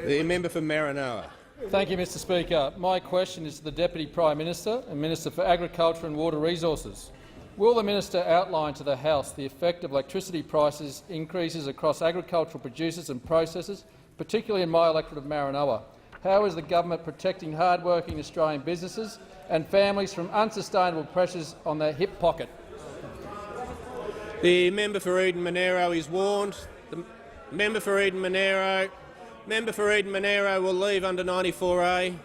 The member for Maranoa. Thank you, Mr Speaker. My question is to the Deputy Prime Minister and Minister for Agriculture and Water Resources. Will the minister outline to the House the effect of electricity prices increases across agricultural producers and processors, particularly in my electorate of Maranoa? How is the government protecting hard-working Australian businesses and families from unsustainable pressures on their hip pocket? The member for Eden-Monaro is warned. The member for Eden-Monaro will leave under 94A.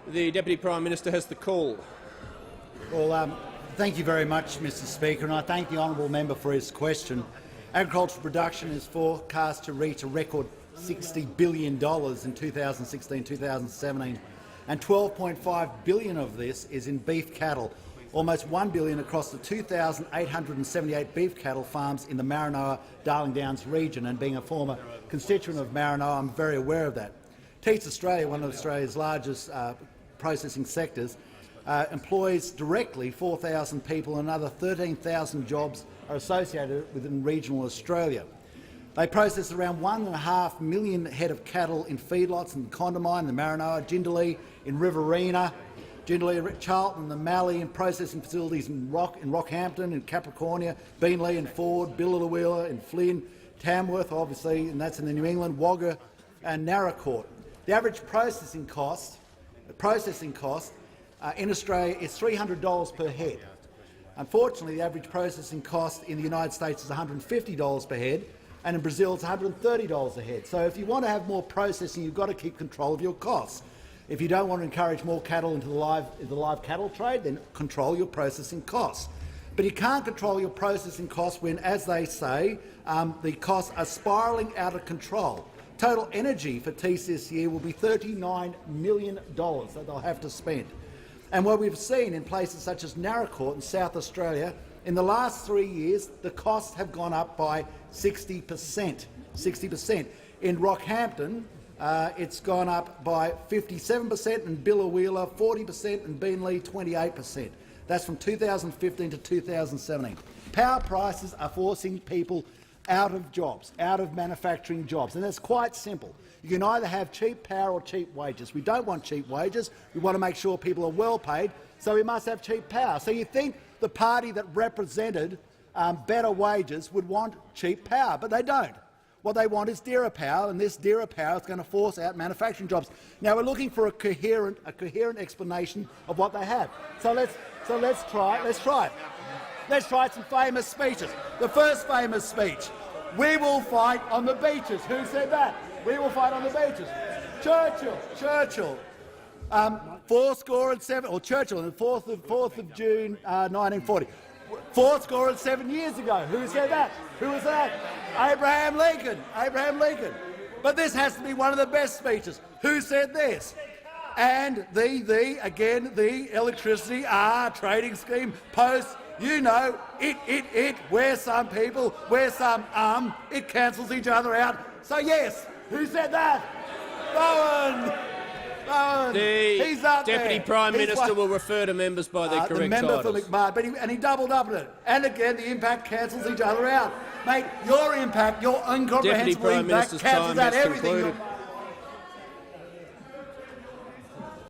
The Deputy Prime Minister has the call. Well, thank you very much, Mr Speaker, and I thank the honourable member for his question. Agricultural production is forecast to reach a record $60 billion in 2016-2017, and $12.5 billion of this is in beef cattle, almost $1 billion across the 2,878 beef cattle farms in the Maranoa-Darling Downs region, and being a former constituent of Maranoa, I'm very aware of that. Teats Australia, one of Australia's largest processing sectors, employs directly 4,000 people, and another 13,000 jobs are associated within regional Australia. They process around 1.5 million head of cattle in feedlots in Condamine, the Maranoa, Jindalee, in Riverina, Charlton, the Mallee, and processing facilities in Rockhampton, in Capricornia, Beenleigh and Ford, Billawheeler and Flynn, Tamworth, obviously, and that's in the New England, Wagga and Naracoorte. The average processing cost in Australia is $300 per head. Unfortunately, the average processing cost in the United States is $150 per head, and in Brazil it's $130 a head. So if you want to have more processing, you've got to keep control of your costs. If you don't want to encourage more cattle into the live cattle trade, then control your processing costs. But you can't control your processing costs when, as they say, the costs are spiralling out of control. Total energy for Teats this year will be $39 million that they'll have to spend. And what we've seen in places such as Naracoorte in South Australia, in the last 3 years, the costs have gone up by 60%. 60%. In Rockhampton, it's gone up by 57%, and Billawheeler 40%, and Beenleigh 28%. That's from 2015 to 2017. Power prices are forcing people out of jobs, out of manufacturing jobs, and it's quite simple. You can either have cheap power or cheap wages. We don't want cheap wages. We want to make sure people are well paid, so we must have cheap power. So you think the party that represented better wages would want cheap power, but they don't. What they want is dearer power, and this dearer power is going to force out manufacturing jobs. Now we're looking for a coherent explanation of what they have. So let's try it. Let's try some famous speeches. The first famous speech: "We will fight on the beaches." Who said that? We will fight on the beaches. Churchill. 407, or Churchill, on the 4th of June, 1940. 407 years ago. Who said that? Who was that? Abraham Lincoln. But this has to be one of the best speeches. Who said this? And the electricity trading scheme posts, you know, where some people, where some it cancels each other out. So yes, who said that? Bowen. He's up there. Deputy Prime Minister will refer to members by their correct titles. The member for McMahon, and he doubled up on it. And again, the impact cancels each other out. Mate, your impact, your incomprehensible impact cancels out everything.